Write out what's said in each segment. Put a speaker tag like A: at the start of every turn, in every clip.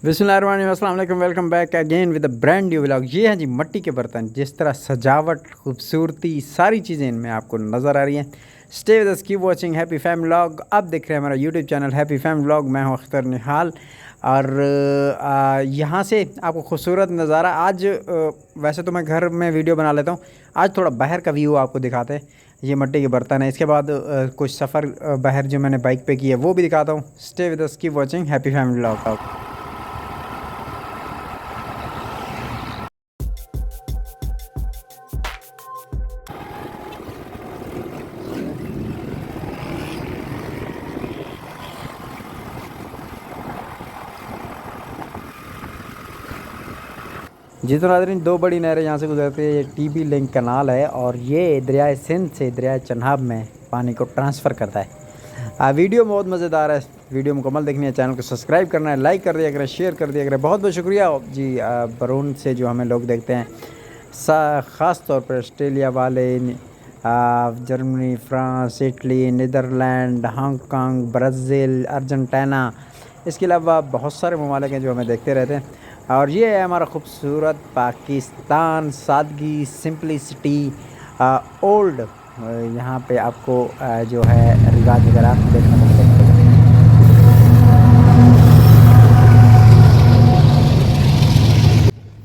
A: बिस्मिल्लाहिर्रहमानिर्रहीम, welcome back again with a brand new vlog. ये हैं जी मिट्टी के बर्तन। जिस तरह सजावट, खूबसूरती, सारी चीज़ें इनमें आपको नज़र आ रही हैं। Stay with us, keep watching happy family vlog. आप देख रहे हैं हमारा YouTube channel happy family vlog. मैं हूं अख्तर निहाल और यहाँ से आपको खूबसूरत नज़ारा आज वैसे तो मैं घर में वीडियो बना लेता हूँ, आज थोड़ा बाहर का व्यू आपको दिखाते हैं। ये मिट्टी के बर्तन है। इसके बाद कुछ सफ़र बाहर जो मैंने बाइक पे किया है वो भी दिखाता हूँ। Stay with us, keep watching happy family vlog. जी तो नाज़रीन, दो बड़ी नहरें यहाँ से गुजरती है। ये टीबी लिंक कनाल है और ये दरियाए सिंध से दरियाए चनाब में पानी को ट्रांसफ़र करता है। वीडियो बहुत मज़ेदार है। वीडियो मुकम्मल देखनी है, चैनल को सब्सक्राइब करना है, लाइक कर दिया करें, शेयर कर दिया करें। बहुत बहुत शुक्रिया जी। बरून से जो हमें लोग देखते हैं, ख़ास तौर पर ऑस्ट्रेलिया वाले, Germany, France, Italy, Netherland, Hong Kong, Brazil, Argentina, इसके अलावा बहुत सारे ममालिक हैं जो हमें देखते रहते हैं। और ये है हमारा खूबसूरत पाकिस्तान। सादगी, सिंपलिसिटी, ओल्ड, यहाँ पे आपको जो है रिवाज वगैरह देखने को मिलेगा।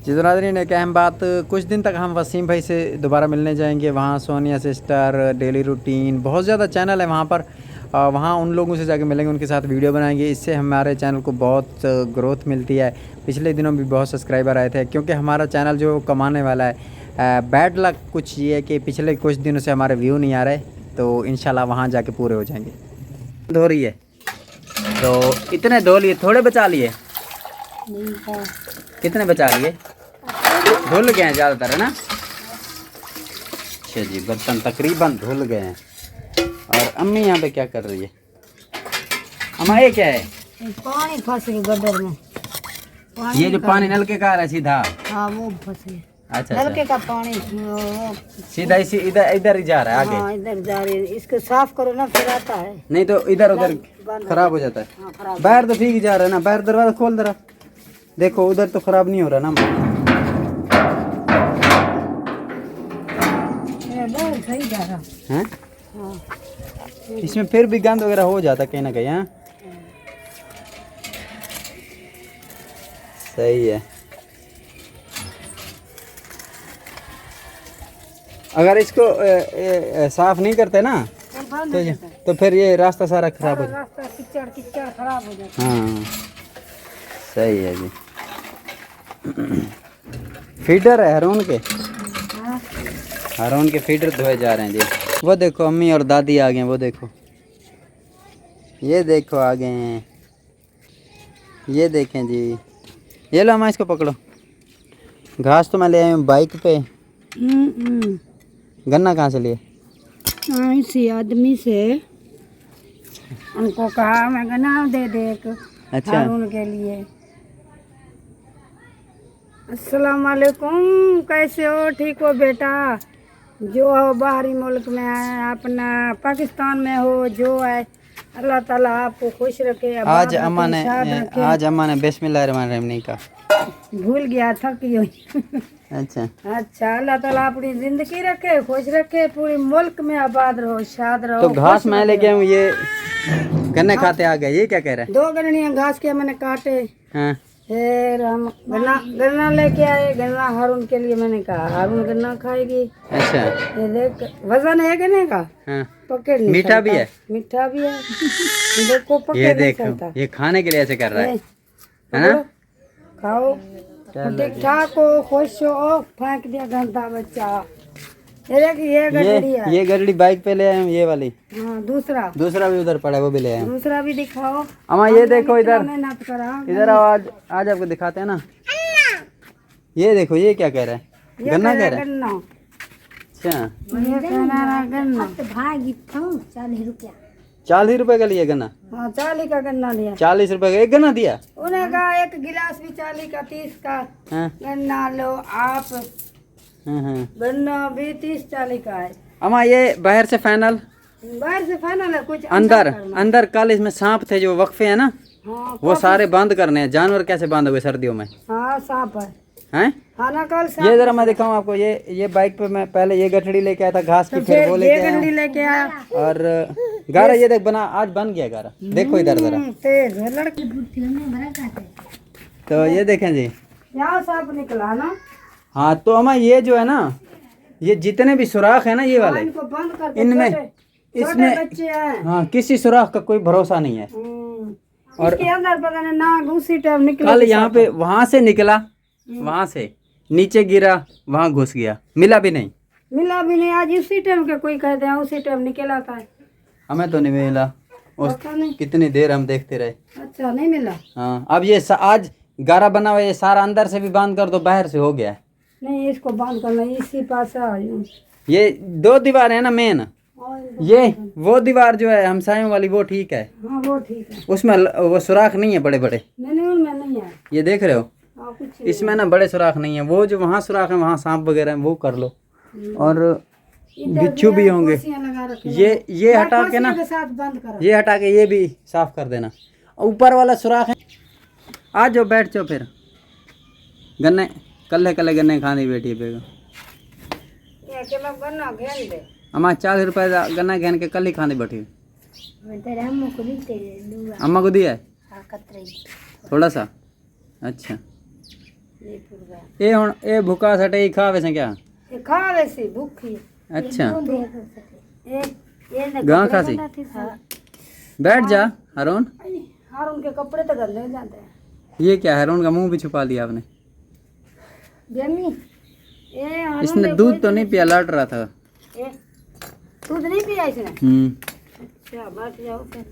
A: जी तो नाज़रीन, एक अहम बात, कुछ दिन तक हम वसीम भाई से दोबारा मिलने जाएंगे। वहाँ सोनिया सिस्टर, डेली रूटीन, बहुत ज़्यादा चैनल है वहाँ पर। वहाँ उन लोगों से जाके मिलेंगे, उनके साथ वीडियो बनाएंगे। इससे हमारे चैनल को बहुत ग्रोथ मिलती है। पिछले दिनों भी बहुत सब्सक्राइबर आए थे, क्योंकि हमारा चैनल जो कमाने वाला है। बैड लक कुछ ये है कि पिछले कुछ दिनों से हमारे व्यू नहीं आ रहे, तो इंशाल्लाह वहाँ जाके पूरे हो जाएंगे। धो रही है तो इतने धो लिए, थोड़े बचा लिए? कितने बचा लिए? धुल गए हैं ज़्यादातर, है ना? अच्छा जी, बर्तन तकरीबन धुल गए हैं। और अम्मी यहाँ पे क्या कर रही है? अम्मा ये क्या है?
B: पानी फंस गई गटर में।
A: ये जो पानी नलके का आ रहा है सीधा?
B: हाँ, वो फंस गई।
A: अच्छा,
B: नलके का पानी
A: सीधा इसी इधर इधर ही जा रहा है आगे?
B: हाँ, इधर जा रही है। इसको साफ करो ना, फिर आता है।
A: नहीं तो इधर उधर खराब हो जाता है।
B: हाँ, खराब।
A: बाहर तो ठीक ही जा रहा है ना? बाहर दरवाजा खोल दरा, देखो उधर तो खराब नहीं हो रहा ना?
B: सही जा रहा
A: है।
B: हाँ।
A: इसमें फिर भी गंद वगैरह हो जाता कहीं ना कहीं। हाँ, सही है। अगर इसको साफ नहीं करते ना तो फिर ये रास्ता सारा खराब हो जाता।
B: रास्ता कीचड़ कीचड़ खराब हो जाता।
A: हाँ, सही है जी। फीडर है हारून के।
B: हाँ।
A: हारून के फीडर धोए जा रहे हैं जी। वो देखो अम्मी और दादी आ गए हैं, वो देखो, ये देखो आ गए हैं। ये देखें जी, ये लो अम्मा, इसको पकड़ो। घास तो मैं ले आया हूँ बाइक पे। गन्ना कहाँ से लिए?
B: इसी आदमी से उनको कहा मैं गन्ना दे दे एक।
A: अच्छा,
B: हारून के लिए। अस्सलाम वालेकुम, कैसे हो? ठीक हो बेटा? जो हो बाहरी मुल्क में है, अपना पाकिस्तान में हो, जो है अल्लाह ताला आपको खुश रखे।
A: आज अम्मा ने बिस्मिल्लाहिर्रहमानिर्रहीम नहीं कहा।
B: भूल गया था कि
A: अच्छा
B: अच्छा, अल्लाह ताला अपनी जिंदगी रखे, खुश रखे, पूरी मुल्क में आबाद रहो, शाद रहो।
A: तो घास मैं लेके आऊँ, ये गन्ने खाते आ गए। ये क्या कह रहा है?
B: 2 गन्नियां घास के मैंने काटे।
A: हाँ।
B: फिर हम गन्ना लेके आए। गन्ना हारून के लिए मैंने कहा हारून गन्ना खाएगी।
A: अच्छा,
B: ये देख, वजन है गन्ने का।
A: हाँ।
B: पकड़ नहीं
A: मीठा भी है?
B: मीठा भी है। देखो पकड़
A: ये
B: नहीं
A: देखो,
B: सकता।
A: ये खाने के लिए ऐसे कर रहा है
B: पकड़ो,
A: ना?
B: खाओ, ठीक ठाक हो, खुश हो। फेंक दिया गंदा बच्चा। ये देख, ये गडड़ी है।
A: ये गडड़ी बाइक पे ले आए हम, ये वाली।
B: हाँ, दूसरा
A: भी उधर पड़ा है, वो भी ले आए हम।
B: दूसरा भी दिखाओ।
A: अम्मा ये देखो, इधर
B: मेहनत करा।
A: इधर आज आपको दिखाते हैं ना। ये देखो, ये क्या कह रहा है? गन्ना कह रहा है?
B: गन्ना।
A: अच्छा,
B: ये कहना गन्ना।
A: 40 रुपए का लिया गन्ना?
B: हाँ, 40 का गन्ना लिया।
A: 40 रुपए का एक गन्ना दिया?
B: उन्हें कहा एक गिलास भी 40 का, 30 का
A: हाँ,
B: गन्ना लो आप।
A: हाँ।
B: गन्ना भी 30-40 का है।
A: अम्मा ये बाहर से फाइनल?
B: बाहर से फाइनल है, कुछ
A: अंदर कल इसमें सांप थे जो वक्फे है ना,
B: हाँ
A: वो सारे बंद करने हैं। जानवर कैसे बंद हुए सर्दियों में?
B: हाँ साफ है।
A: हैं?
B: हाँ ना कल साफ।
A: ये जरा मैं दिखाऊं आपको। ये बाइक पे मैं पहले ये गठड़ी लेके आया था घास की, फिर वो लेके आया हूं।
B: लेके आया
A: और गारा ये देख बना, आज बन गया गारा। देखो इधर जरा।
B: तेज है लड़की।
A: तो ये देखें जी,
B: यहाँ साफ निकला ना।
A: हाँ तो हमारा ये जो है ना, ये जितने भी सुराख है ना ये वाले,
B: इनको बंद कर दो।
A: इनमें
B: इसमें बच्चे हैं।
A: हाँ किसी सुराख का कोई भरोसा नहीं है।
B: और इसके अंदर पता नहीं नाग उसी टाइम निकला।
A: कल यहाँ पे वहां से निकला, वहां से नीचे गिरा, वहां घुस गया, मिला भी नहीं।
B: मिला भी नहीं। आज उसी टाइम के कोई कहते हैं उसी टाइम निकला था।
A: हमें तो नहीं मिला। उस
B: पता नहीं।
A: कितनी देर हम देखते रहे।
B: अच्छा नहीं मिला।
A: हाँ अब ये आज गारा बना हुआ, ये सारा अंदर से भी बंद कर दो, बाहर से हो गया है।
B: नहीं इसको बंद करना, इसी पास आ यूं।
A: ये 2 दीवार है ना मेन, ये वो दीवार जो है हमसायों वाली वो ठीक है।
B: हाँ वो ठीक है।
A: उसमें वो सुराख नहीं है बड़े बड़े।
B: नहीं उनमें नहीं है।
A: ये देख रहे हो,
B: हाँ कुछ
A: इसमें ना बड़े सुराख नहीं है। वो जो वहाँ सुराख है, वहाँ सांप वगैरह है, वो कर लो। और बिच्छू भी होंगे।
B: लगा रखे।
A: ये हटा के ना,
B: के साथ बंद करो।
A: ये हटा के ये भी साफ कर देना। ऊपर वाला सुराख है। आ जाओ बैठ जाओ। फिर गन्ने कल्ले गन्ने खाने बैठी है बेगम।
B: ये अकेला गन्ना घेन दे।
A: हमारे 40 रुपए गन्ना घेन के कल ही खाने बैठी है।
B: अम्मा को दी तेरे।
A: अम्मा को दिया है
B: कतरे
A: थोड़ा सा। अच्छा
B: ये पूर गया।
A: ये हुन ये भूखा सटे ही खा वैसे क्या?
B: ये खा वैसी भूखी।
A: अच्छा
B: ये
A: गाँ खासी। बैठ जा हारून।
B: हारून के कपड़े तो गंदे हो जाते हैं।
A: ये क्या, हारून का मुंह भी छुपा दिया आपने।
B: जमी ये हारून
A: इसने दूध तो नहीं पिया, लड़ रहा था।
B: ये दूध नहीं पिया इसने। अच्छा बैठ जाओ फिर।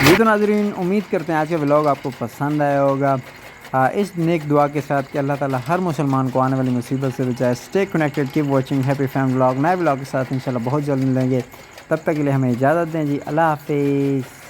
A: जी तो नाज़रीन, उम्मीद करते हैं आज का व्लॉग आपको पसंद आया होगा। इस नेक दुआ के साथ कि अल्लाह ताला हर मुसलमान को आने वाली मुसीबत से बचाए। Stay connected, keep watching happy family vlog. नए व्लॉग के साथ इंशाल्लाह बहुत जल्द मिलेंगे। तब तक के लिए हमें इजाज़त दें जी। अल्लाह हाफिज़।